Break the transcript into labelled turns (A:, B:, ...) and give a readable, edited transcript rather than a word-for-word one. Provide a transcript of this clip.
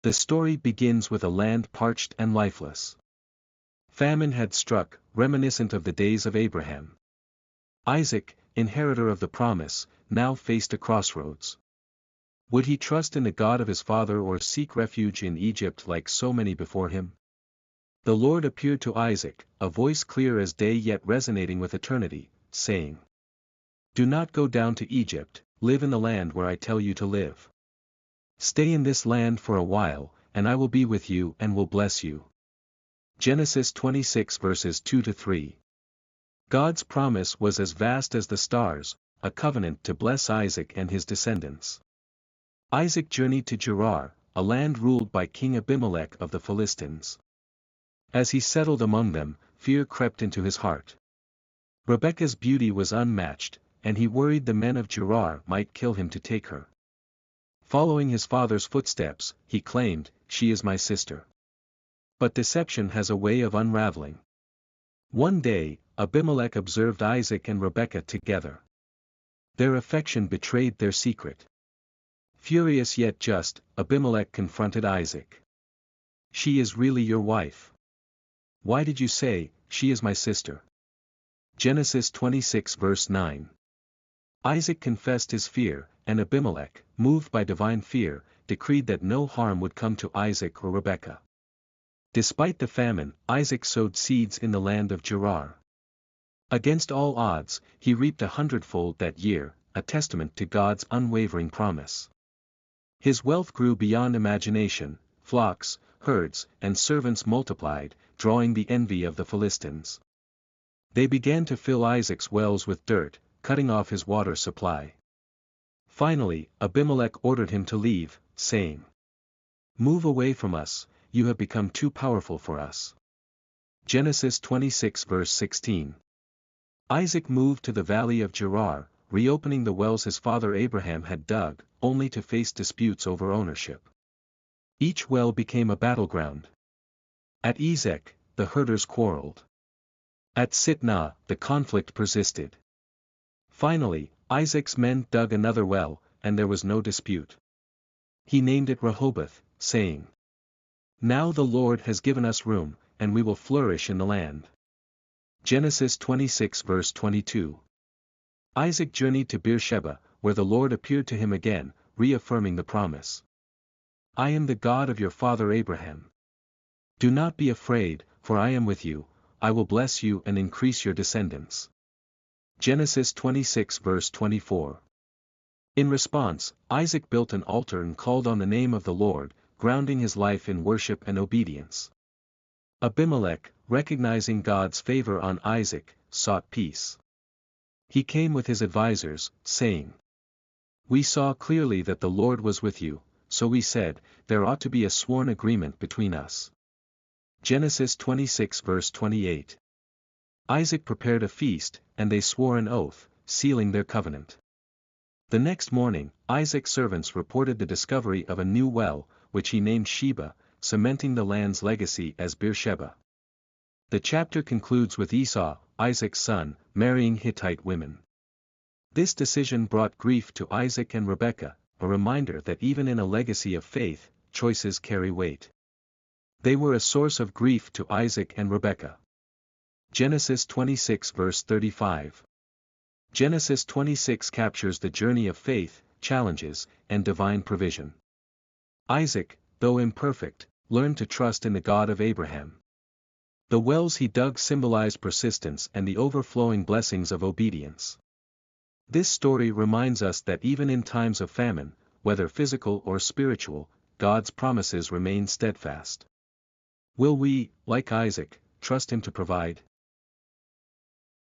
A: The story begins with a land parched and lifeless. Famine had struck, reminiscent of the days of Abraham. Isaac, inheritor of the promise, now faced a crossroads. Would he trust in the God of his father or seek refuge in Egypt like so many before him? The Lord appeared to Isaac, a voice clear as day yet resonating with eternity, saying, "Do not go down to Egypt, live in the land where I tell you to live. Stay in this land for a while, and I will be with you and will bless you." Genesis 26 verses 2-3. God's promise was as vast as the stars, a covenant to bless Isaac and his descendants. Isaac journeyed to Gerar, a land ruled by King Abimelech of the Philistines. As he settled among them, fear crept into his heart. Rebekah's beauty was unmatched, and he worried the men of Gerar might kill him to take her. Following his father's footsteps, he claimed, "She is my sister." But deception has a way of unraveling. One day, Abimelech observed Isaac and Rebekah together. Their affection betrayed their secret. Furious yet just, Abimelech confronted Isaac. "She is really your wife. Why did you say, 'She is my sister'?" Genesis 26 verse 9. Isaac confessed his fear, and Abimelech, moved by divine fear, decreed that no harm would come to Isaac or Rebekah. Despite the famine, Isaac sowed seeds in the land of Gerar. Against all odds, he reaped 100-fold that year, a testament to God's unwavering promise. His wealth grew beyond imagination, flocks, herds, and servants multiplied, drawing the envy of the Philistines. They began to fill Isaac's wells with dirt, cutting off his water supply. Finally, Abimelech ordered him to leave, saying, "Move away from us, you have become too powerful for us." Genesis 26 verse 16. Isaac moved to the valley of Gerar, reopening the wells his father Abraham had dug, only to face disputes over ownership. Each well became a battleground. At Ezek, the herders quarreled. At Sitnah, the conflict persisted. Finally, Isaac's men dug another well, and there was no dispute. He named it Rehoboth, saying, "Now the Lord has given us room, and we will flourish in the land." Genesis 26 verse 22. Isaac journeyed to Beersheba, where the Lord appeared to him again, reaffirming the promise. "I am the God of your father Abraham. Do not be afraid, for I am with you, I will bless you and increase your descendants." Genesis 26 verse 24. In response, Isaac built an altar and called on the name of the Lord, grounding his life in worship and obedience. Abimelech, recognizing God's favor on Isaac, sought peace. He came with his advisors, saying, "We saw clearly that the Lord was with you, so we said, there ought to be a sworn agreement between us." Genesis 26 verse 28. Isaac prepared a feast, and they swore an oath, sealing their covenant. The next morning, Isaac's servants reported the discovery of a new well, which he named Sheba, cementing the land's legacy as Beersheba. The chapter concludes with Esau, Isaac's son, marrying Hittite women. This decision brought grief to Isaac and Rebekah, a reminder that even in a legacy of faith, choices carry weight. They were a source of grief to Isaac and Rebekah. Genesis 26 verse 35. Genesis 26 captures the journey of faith, challenges, and divine provision. Isaac, though imperfect, learned to trust in the God of Abraham. The wells he dug symbolized persistence and the overflowing blessings of obedience. This story reminds us that even in times of famine, whether physical or spiritual, God's promises remain steadfast. Will we, like Isaac, trust him to provide?